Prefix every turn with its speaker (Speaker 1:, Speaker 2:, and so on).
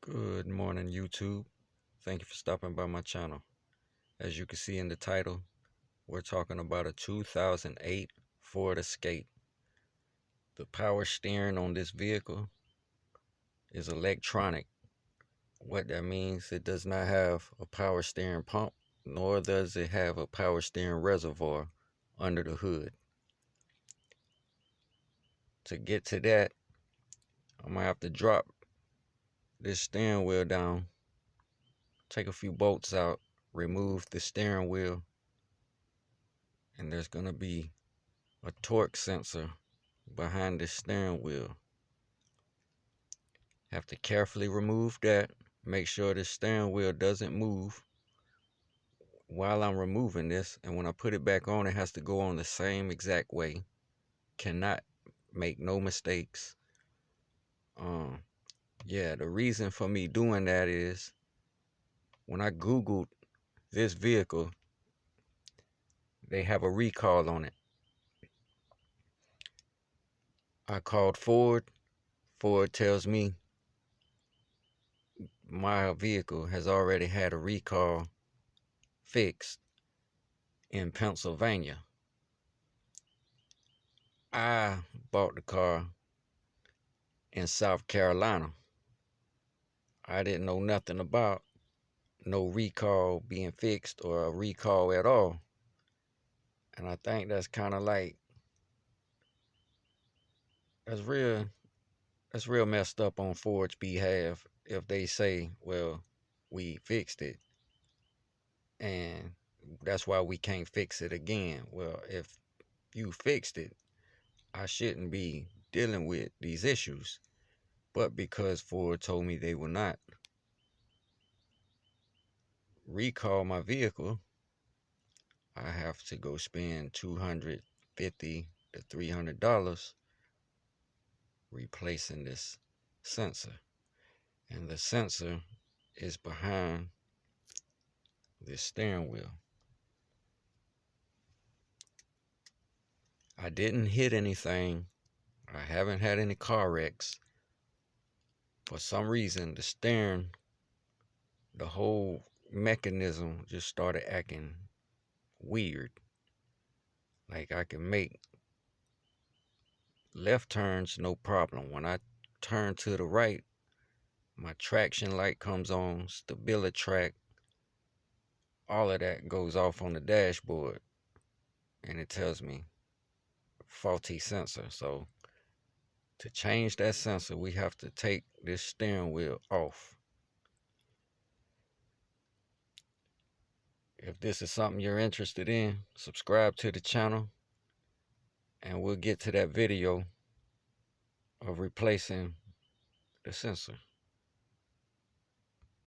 Speaker 1: Good morning, YouTube. Thank you for stopping by my channel. As you can see in the title, we're talking about a 2008 Ford Escape. The power steering on this vehicle is electronic. What that means, it does not have a power steering pump, nor does it have a power steering reservoir under the hood. To get to that, I'm gonna have to drop this steering wheel down, take a few bolts out, remove the steering wheel, and there's gonna be a torque sensor behind the steering wheel. Have to carefully remove that. Make sure the steering wheel doesn't move while I'm removing this, and when I put it back on, it has to go on the same exact way. Cannot make no mistakes. Yeah, the reason for me doing that is when I googled this vehicle, they have a recall on it. I called Ford. Ford tells me my vehicle has already had a recall fixed in Pennsylvania. I bought the car in South Carolina. I didn't know nothing about no recall being fixed or a recall at all. And I think that's kind of like, that's real messed up on Ford's behalf if they say, well, we fixed it and that's why we can't fix it again. Well, if you fixed it, I shouldn't be dealing with these issues. But because Ford told me they will not recall my vehicle, I have to go spend $250 to $300 replacing this sensor. And the sensor is behind this steering wheel. I didn't hit anything. I haven't had any car wrecks. For some reason, the steering, the whole mechanism just started acting weird. Like I can make left turns no problem. When I turn to the right, my traction light comes on, stability track, all of that goes off on the dashboard, and it tells me faulty sensor. So to change that sensor, we have to take this steering wheel off. If this is something you're interested in, subscribe to the channel, and we'll get to that video of replacing the sensor.